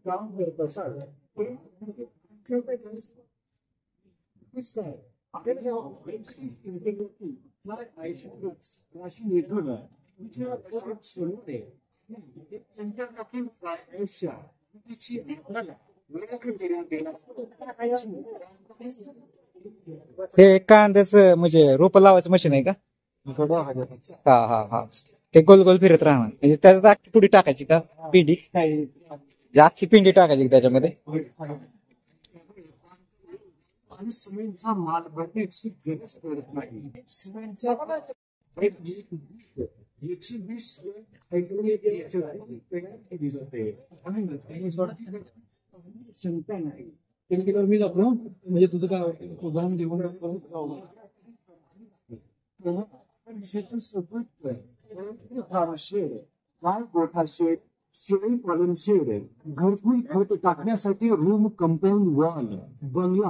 काम करत असाल हे कांद्याचं म्हणजे रोप लावायचं मशीन आहे का? हा हा हा. ते गोल गोल फिरत राहणार म्हणजे त्याच्यात अख्खी पुडी टाकायची का? पिंडी अख्खी पिंडी टाकायची त्याच्यामध्ये. आणि सिमेंटचा माल भरण्याची गरज पडत नाही. सिमेंटचा 120 क्षमता नाही. केलं मी जातो म्हणजे तुझं काय उदाहरण देऊन शेड, गाय गोठा शेड, शेळी पालन शेड, घरकुल खत टाकण्यासाठी रूम, कंपाऊंड वॉल, बंगला,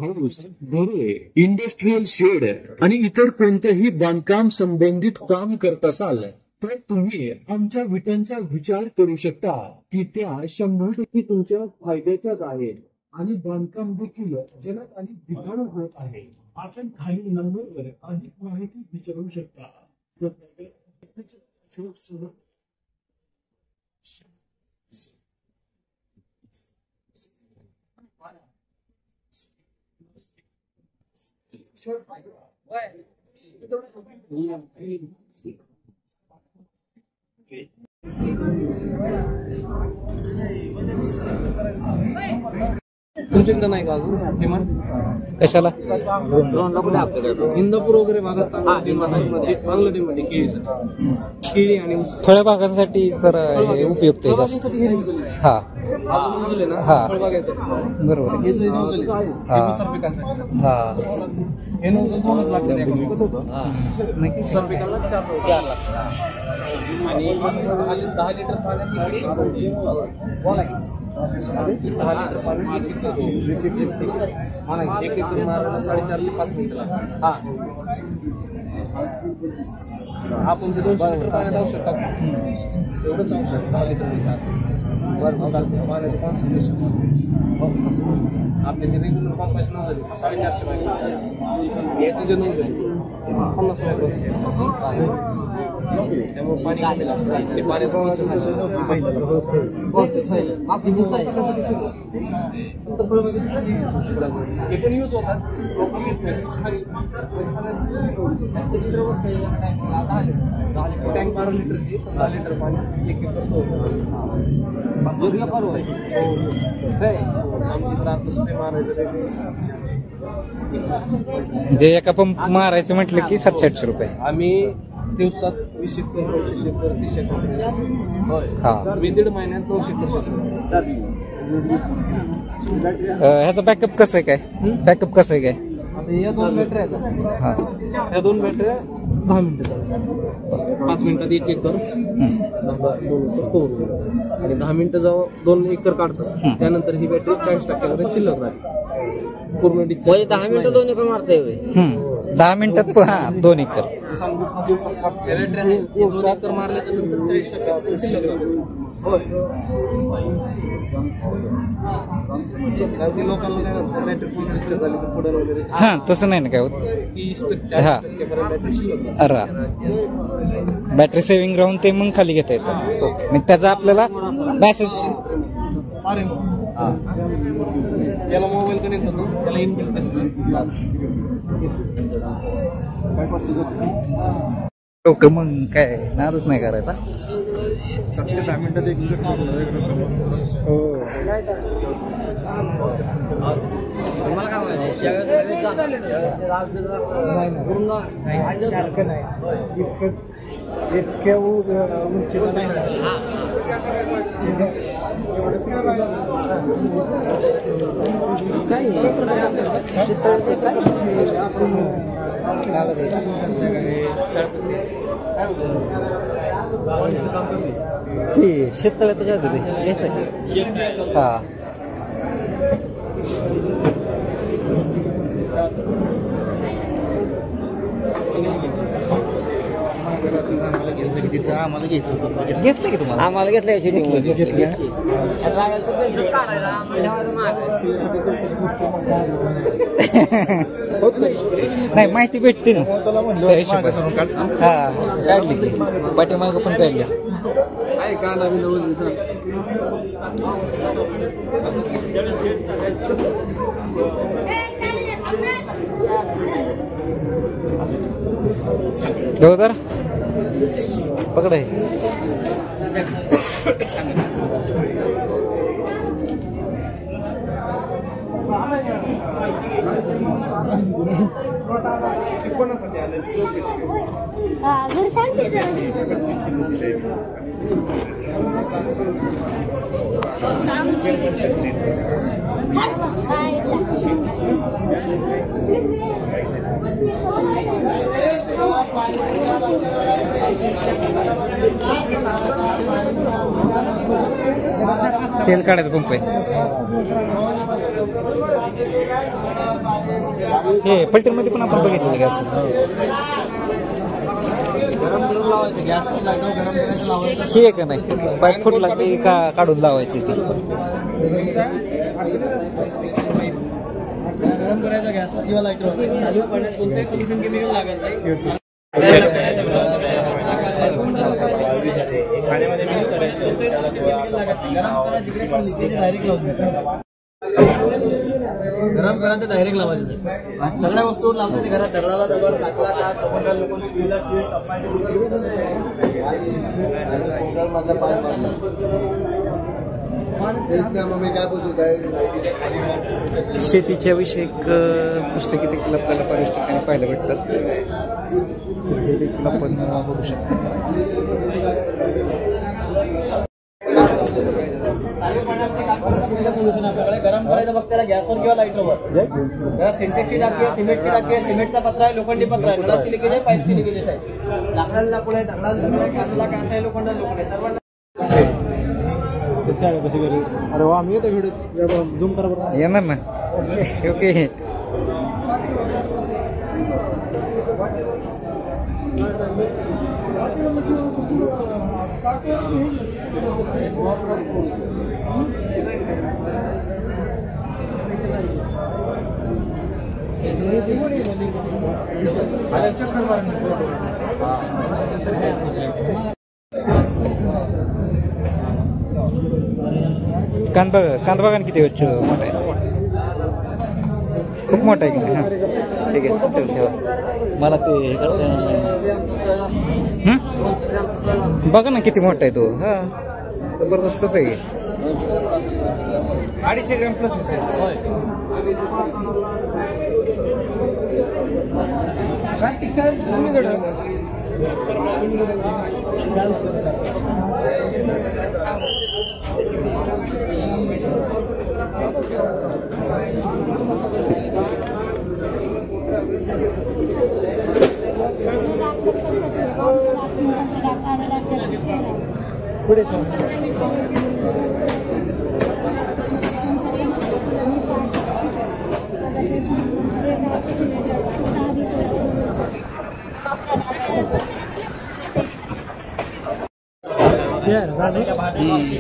हाऊस, घरे, इंडस्ट्रीयल शेड आणि इतर कोणत्याही बांधकाम संबंधित काम करत असाल तर तुम्ही आमच्या विटांचा विचार करू शकता की त्या 100% तुमच्या फायद्याच्याच आहेत आणि बांधकाम देखील जलद आणि दिवाळ होत आहे. आपण खाली नंबरवर अधिक माहिती विचारू शकता. तुमच्याकडे नाही का अजून डिमांड? कशाला? इंदापूर वगैरे भागात चांगलं डिमांड आहे केळीचं. केळी आणि ऊस. फळबागांसाठी तर हे उपयुक्त आहे जास्त. हा हा बरोबर आहे. हा हे नव्हतं 2च लागतं पिकाला 4 लागतं. आणि 10 लिटर पाण्याची 10 लिटर पाणी 1 एकर मारायला 4.5 ते 5 मिनिटं लागतात. आपण 200 लिटर पाण्यात औषध टाकतो तेवढंच औषध 10 लिटर पाण्याचे कॉन्सन्ट्रेशन आपले जे रेग्युलर पंपाचे नव्हते 450 पाहिजे, याचे जे नव्हते 50 त्यामुळे पाणी कमी लागतं. ते पाण्याचं हे पण यूज होतात. टँक 12 लिटरची 10 लिटर पाणी 1 एकर आमची तर आता स्प्रे मारायचं म्हणजे एका पंप मारायचं म्हटलं की 700-800 रुपये. आम्ही दिवसात 20 एकर 25 एकर 30 एकर. हा मी 1.5 महिन्यात 900 एकर. ह्याचा बॅकअप कसं आहे काय? बॅकअप कसं आहे काय? आता या 2 बॅटऱ्या आहेत. या 2 बॅटऱ्या 10 मिनिटं 5 मिनिटात 1 एकर 2 एकर करून आणि 10 मिनिटं जेव्हा 2 एकर काढतात त्यानंतर ही बॅटरी 40% शिल्लक राहते. पूर्ण डिस्चार्ज 10 मिनिटं 2 एकर मारता येईल. 10 मिनिटात 2 एकर. 2 एकर मारल्याच्या नंतर 40% शिल्लक राहते. लोकांना काय म्हणतात बॅटरी पूर्ण डिस्चार्ज झाली तर पुढे वगैरे हा तसं नाही ना काय होत. 30% बॅटरी शिल्लक बॅटरी सेव्हिंग राहून ते मग खाली घेता येतं. ओके त्याचा आपल्याला मेसेज याला मोबाईल कनेक्ट होतो, त्याला इनबिल्ट डिस्प्ले. ओके मग काय नादच नाही करायचा. 10 मिनिटात 1 लिटर हो. मला काय म्हणायचं इतक्या उंचीला नाही. काय शेततळ्याचे काय ते शेततळ्यात हा तिथं आम्हाला घ्यायचं होतं. घेतलं की तुम्हाला? आम्हाला घेतलं शूटिंग नाही माहिती भेटते ना. त्याला म्हणलं त्या हिशोबाने. मागं सरून काढ. हा काढली की पाठीमागं पण काढल्या. देवदार पकड आहे. घरी सांगते तेल काढायचं पंप आहे. हे पलटण मध्ये पण आपण बघितलं गॅस. हे का नाही पाईप फुटला की काढून लावायची ती. गरम करायचा गॅस किंवा लाईटर चालू पाण्यात कोणत्याही सोल्युशन केमिकल लागत नाही. पाण्यामध्ये मिक्स करायचं गरम करा जिकडे पण लिकेज डायरेक्ट लावून गरम करा तर डायरेक्ट लावायचं. सगळ्या वस्तूवर लावतात घरात. दगडाला दगड, काचला काच, कमंडल लोक स्टीलला स्टील, मधला पाय काय बोलतो. शेतीच्या विषयक पुस्तके देखील आपल्याला बऱ्याच ठिकाणी पाहायला भेटतात. हे देखील आपण बघू शकतो. आपल्याकडे गरम करायचं बघ त्याला गॅसवर किंवा लाईटरवर. घरात सिंटेक्सची टाकी आहे, सिमेंटची टाकी आहे, सिमेंटचा पत्रा आहे, लोखंडी पत्रा आहे, नळाची लिकेज आहे, पाईपची लिकेज आहे, लाकडाला लाकूड आहे, दगडाला दगड आहे, काजूला काच आहे, लोखंडाला लोखंड आहे. सर्वांना अरे वा आम्ही येतो व्हिडिओ झूम करा बरं. येणार ना. ओके कांदा बघा किती मोठा आहे. खूप मोठा आहे की नाही. हा ठीक आहे चल ठेवा. मला ते हे करता बघा ना किती मोठा आहे तो. हा जबरदस्तच आहे. 250 ग्रॅम प्लस पुढे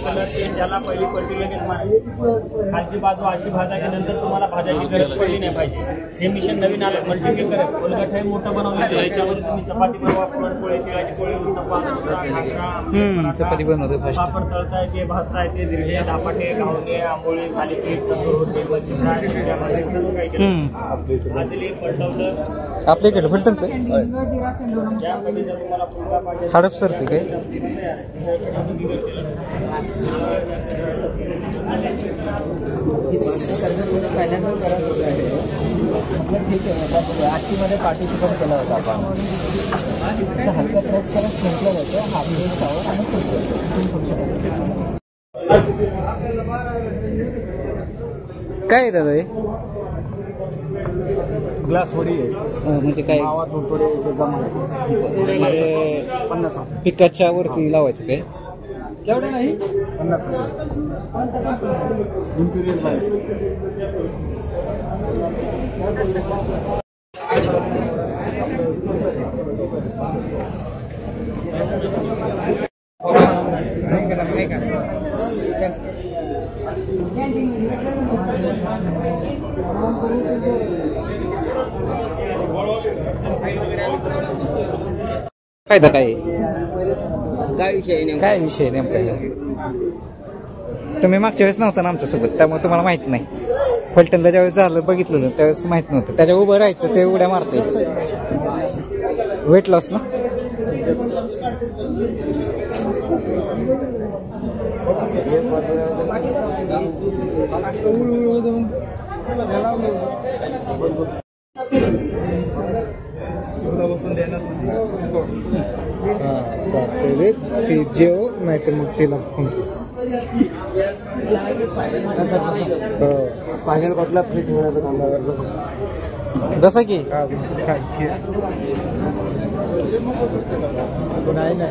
कलर चेंज झाला. पहिली पलटी लगेच मारली. खालची बाजू अशी भाजायच्यानंतर तुम्हाला भाजायची गरज पडली नाही पाहिजे. हे मिशन नवीन आलं मल्टीमेकर. कोलगट हे मोठं बनवलं. याच्यामध्ये तुम्ही चपाती बनवा, पुरणपोळी, तिळाची पोळी, उत्तप्पा, चपाती बनवतो फर्स्ट. पापड तळता येते, भाजता येते, दिरडे, दापाटे, घावणे, आंबोळी, थालीपीठ, तंदूर होते, मच्छी फ्राय, सर्व काही केलं. भाजली, पलटवलं. आपल्याकडे फलटणचं ज्यामध्ये जर तुम्हाला फुलका पाहिजे हडपसरचं काय पहिल्यांदा करत होतो. ठीक आहे आजची पार्टिसिपेट केला होता आपण. असं हलकं प्रेस करत म्हटलं जातं हाफ मिनिट आणि फंक्शन काय आहे दादा हे ग्लास वडी आहे. म्हणजे काय गावातून थोडे जमा म्हणजे 50 पिकाच्या वरती लावायचं काय केवढं नाही 50 इम्पिरियल बाय. फायदा काय आहे? काय विषय काय विषय नेमका हे? तुम्ही मागच्या वेळेस नव्हता ना आमच्यासोबत, त्यामुळे तुम्हाला माहित नाही. फलटणला ज्यावेळेस झालं बघितलं त्यावेळेस माहित नव्हतं. त्याच्या उभं राहायचं ते उड्या मारते. वेट लॉस ना. ते जेव नाही तर मग तिला फायनल कॉटला फ्रीज मिळालं काम. जसं की नाही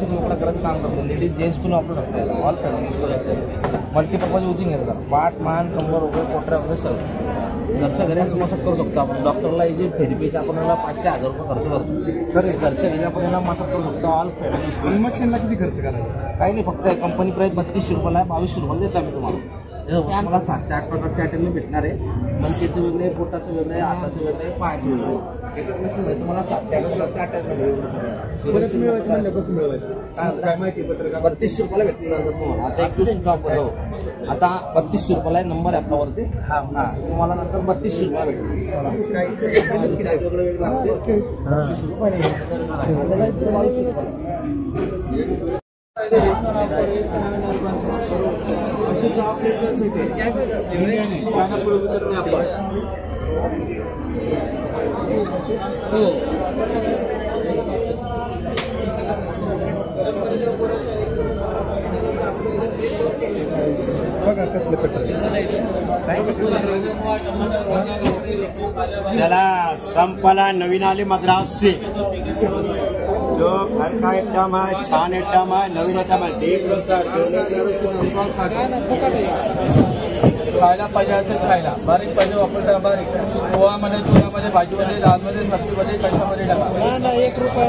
मोकळा करायचं काम करतो. लेडीज जेंट्स पण वापरू शकता, ऑल मल्टीपर्पज युजिंग आहे. पाठ मान कंबर वगैरे कोटऱ्या वगैरे सर्व घरच्या घरी असं मसाज करू शकतो आपण. डॉक्टरला जे थेरपीचे आपण 500-1000 रुपये खर्च करतो. घरच्या घरी आपण याला मसाज करू शकतो. ऑल मशीनला किती खर्च करायचा? काही नाही, फक्त कंपनी प्राईस 3200 रुपयाला आहे. 2200 रुपयाला देतो आम्ही तुम्हाला. मला 7 ते 8 प्रकारचे आयटम भेटणार आहे. मनकेचं वेगळं आहे, पोटाचं वेगळं आहे, हाताचं वेगळं आहे, पायाचं वेगळं आहे. तुम्हाला 7 ते 8 प्रकारचे आयटम मिळवायचं म्हणलं कसं मिळवायचं? काय माहिती पत्रकार 3200 रुपयाला भेटणार तुम्हाला. आता 21 ऑफर हो. आता 3200 रुपयाला नंबर आहे आपल्यावरती. हा तुम्हाला नंतर 3200 रुपयाला भेटणार. वेगळं वेगळं लागते. 3200 रुपये बघा कसलं पेट्रोल. चला संपला. नवीन आले मद्रास से जो घर का आइटम है, छान आइटम है, नवीन आइटम है. देख लो सर. खायला पाहिजे असेल खायला बारीक पाहिजे वापरता बारीक. पोहामध्ये चुऱ्यामध्ये भाजीमध्ये दालमध्ये सब्जीमध्ये कशामध्ये टाका. 1 रुपया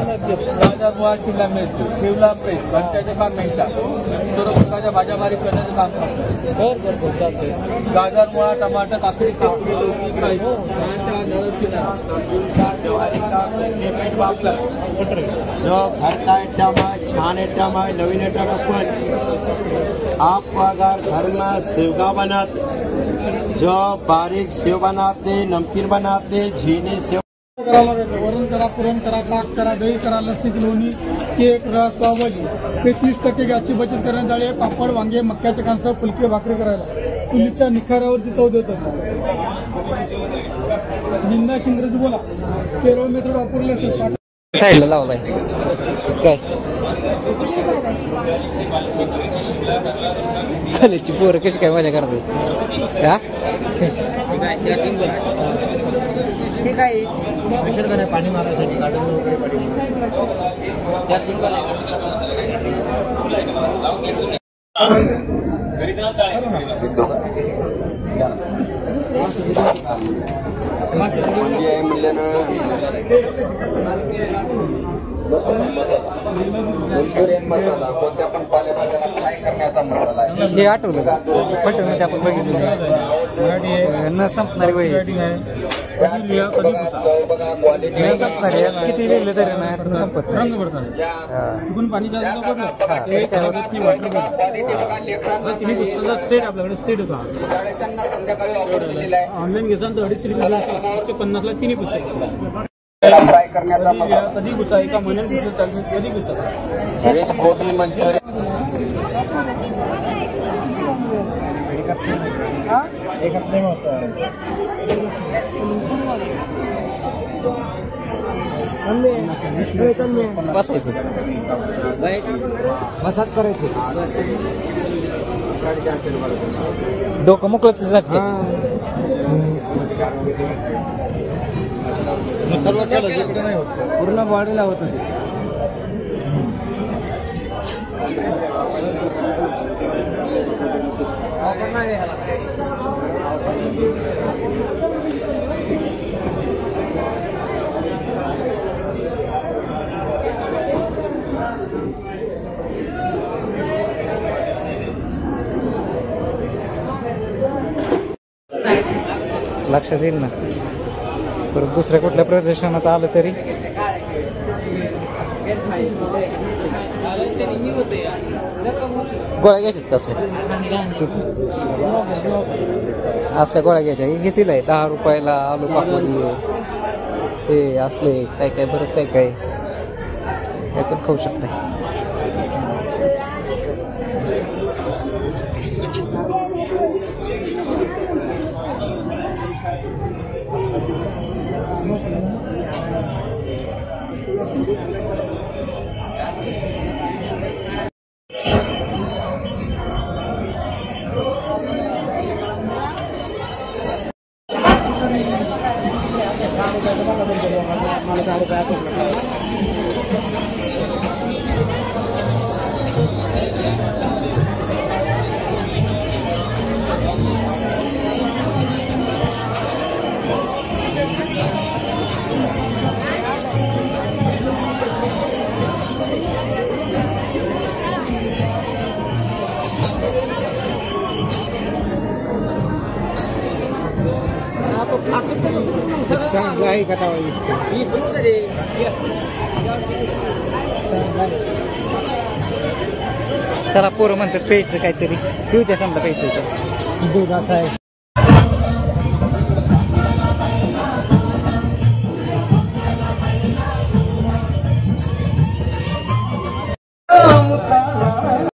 गाजर पोहा शिमला मिरची शिवला प्रेस घंट्याचे काम मिळतात. सर्व प्रकारच्या भाज्या बारीक करण्याचं काम करतो. गाजर पोहा टमाटर काकडी काकडी लौकी जो घर का आइटम है, छान आइटम है, नवीन आइटम है. कुछ आप अगर घर में सेवगा बनाते, जो बारीक सेव बनाते, नमकीन बनाते, झीनी सेव वरण करा, पुरण करा, ताक करा, दही करा, लस्सी लोणी, केक, रस, पावभाजी. 30% गॅसची बचत करण्यात आली आहे. पापड, वांगे, मक्याचे कांसं, फुलके, भाकरी करायला चुलीच्या निखाऱ्यावरची चव देतात. जिंदा शिंद्रजी बोला. केरळ मेथड वापरले असेल. साईडला लावलाय काय कॉलेजची पोरं कशी काय मजा करतात का? पाणी मारायसाठी गार्डन वगैरे मंचुरियन मसाला कोणत्या पण पालेभाज्याला फ्राय करण्याचा मसाला आहे. हे आठवलं का? फलटण आपण बघितलं न संपणारी वही बघा क्वालिटी न संपणारी किती वेगळं तरी नाही संपत नाही. चुकून पाणी क्वालिटी बघा लेकरांना सेट आपल्याकडे सेट होता. शाळेच्यांना संध्याकाळी ऑफर दिलेला आहे. ऑनलाईन घेताना 250ला 3 पुस्तक फ्राय करण्याचा मसाला कधी गुस्सा एका महिन्यात गुस्सा कधी गुस्सा व्हेज गोबी मंचुरियन एक हफ्ते में होता है. बसायचं मसाज करायचे. डोकं मोकळच जाते. पूर्ण बॉडीला होतं ते. लक्षात येईल ना. परत दुसऱ्या कुठल्या प्रदर्शनात आलं तरी गोळ्या घ्यायच्यात कसल्या असल्या गोळ्या घ्यायच्या. हे कितीला आहे? 10 रुपयाला आलू पापडी हे असले काय काय बरं काय काय हे पण खाऊ शकता. चला पोरं म्हणतात प्यायचं काहीतरी पिऊ द्या समजा प्यायचं दुधाचं आहे.